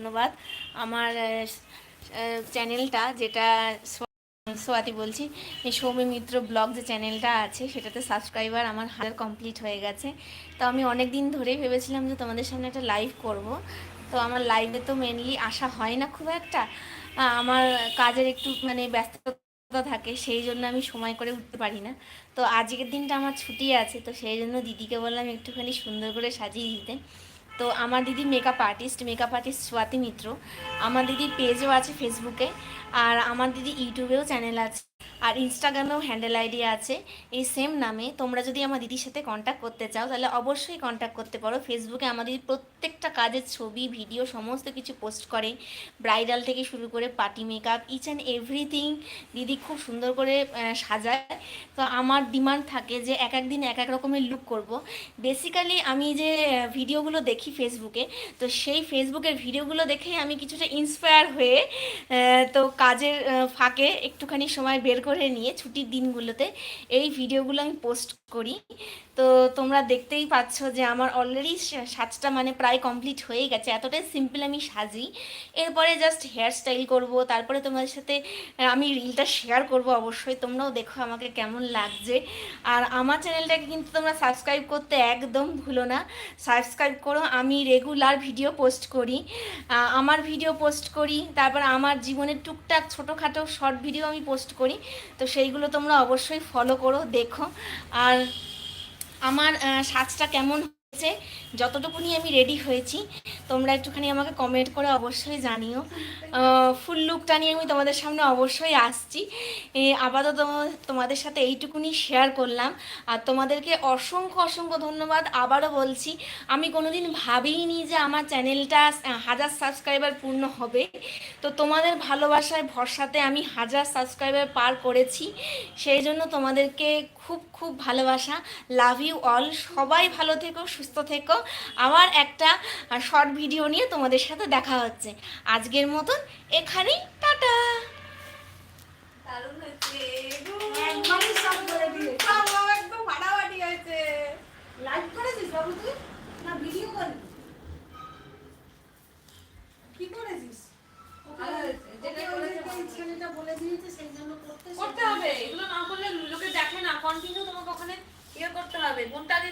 ধন্যবাদ। আমার চ্যানেলটা যেটা সোয়াতি বলছি, এই সৌমি মিত্র ব্লগ যে চ্যানেলটা আছে সেটাতে সাবস্ক্রাইবার আমার 1000 কমপ্লিট হয়ে গেছে। তো আমি অনেক দিন ধরেই ভেবেছিলাম যে তোমাদের সামনে একটা লাইভ করব। তো আমার লাইভে তো মেনলি আসা হয় না খুব একটা, আমার কাজের একটু মানে ব্যস্ততা থাকে, সেই জন্য আমি সময় করে উঠতে পারি না। তো আজকের দিনটা আমার ছুটি আছে, তো সেই জন্য দিদিকে বললাম একটুখানি সুন্দর করে সাজিয়ে দিতে। তো আমার দিদি মেকআপ আর্টিস্ট সোয়াতি মিত্র। আমার দিদির পেজও আছে ফেসবুকে, আর আমার দিদি ইউটিউবেও চ্যানেল আছে, আর ইনস্টাগ্রামেও হ্যান্ডেল আইডি আছে এই সেম নামে। তোমরা যদি আমার দিদির সাথে কন্ট্যাক্ট করতে চাও তাহলে অবশ্যই কন্ট্যাক্ট করতে পারো। ফেসবুকে আমার দিদি প্রত্যেকটা কাজের ছবি ভিডিও সমস্ত কিছু পোস্ট করে, ব্রাইডাল থেকে শুরু করে party makeup, each and everything দিদি খুব সুন্দর করে সাজায়। তো আমার ডিমান্ড থাকে যে এক এক দিন এক এক রকমের লুক করব। বেসিক্যালি আমি যে ভিডিওগুলো দেখি ফেসবুকে, তো সেই ফেসবুকের ভিডিওগুলো দেখেই আমি কিছুটা ইন্সপায়ার হয়ে তো কাজের ফাঁকে একটুখানি সময় বের করে নিয়ে ছুটির দিনগুলোতে এই ভিডিওগুলো আমি পোস্ট করি। তো তোমরা দেখতেই পাচ্ছ যে আমার অলরেডি সাজটা মানে প্রায় কমপ্লিট হয়ে গেছে, এতটাই সিম্পল আমি সাজি। এরপরে জাস্ট হেয়ার স্টাইল করব, তারপরে তোমাদের সাথে আমি রিলটা শেয়ার করব। অবশ্যই তোমরাও দেখো আমাকে কেমন লাগছে। আর আমার চ্যানেলটাকে কিন্তু তোমরা সাবস্ক্রাইব করতে একদম ভুলো না, সাবস্ক্রাইব করো। আমি রেগুলার ভিডিও পোস্ট করি, আমার ভিডিও পোস্ট করি, তারপর আমার জীবনের টুকটাক ছোটোখাটো শর্ট ভিডিও আমি পোস্ট করি। তো সেইগুলো তোমরা অবশ্যই ফলো করো, দেখো। আর আমার সাজটা কেমন হয়েছে, যতটুকুনি আমি রেডি হয়েছি, তোমরা একটুখানি আমাকে কমেন্ট করে অবশ্যই জানিও। ফুল লুকটা নিয়ে আমি তোমাদের সামনে অবশ্যই আসছি। আপাতত তোমাদের সাথে এইটুকুনি শেয়ার করলাম। আর তোমাদেরকে অসংখ্য অসংখ্য ধন্যবাদ। আবারও বলছি, আমি কোনোদিন ভাবিনি যে আমার চ্যানেলটা 1000 সাবস্ক্রাইবার পূর্ণ হবে। তো তোমাদের ভালোবাসায় ভরসাতে আমি 1000 সাবস্ক্রাইবার পার করেছি, সেই জন্য তোমাদেরকে খুব খুব ভালোবাসা। Love you all. সবাই ভালো থেকো, সুস্থ থেকো। আবার একটা শর্ট ভিডিও নিয়ে তোমাদের সাথে দেখা হচ্ছে। আজকের মতন এখানেই, টাটা। দারুণ হয়েছে, একদমই সব বলে দিয়েছে। একদম ফাটাফাটি হয়েছে। লাইভ করেছিস বাবু তুই, না ভিডিও করবি? কি করেছিস? ভালো হয়েছে, যেটা করেছে ছেলেটা বলে দিয়েছে সেই জন্য করতে হবে। এগুলো না করলে লোকে দেখে না, কন্টিনিউ তোমাকে ওখানে ইয়ে করতে হবে। কোনটা আগে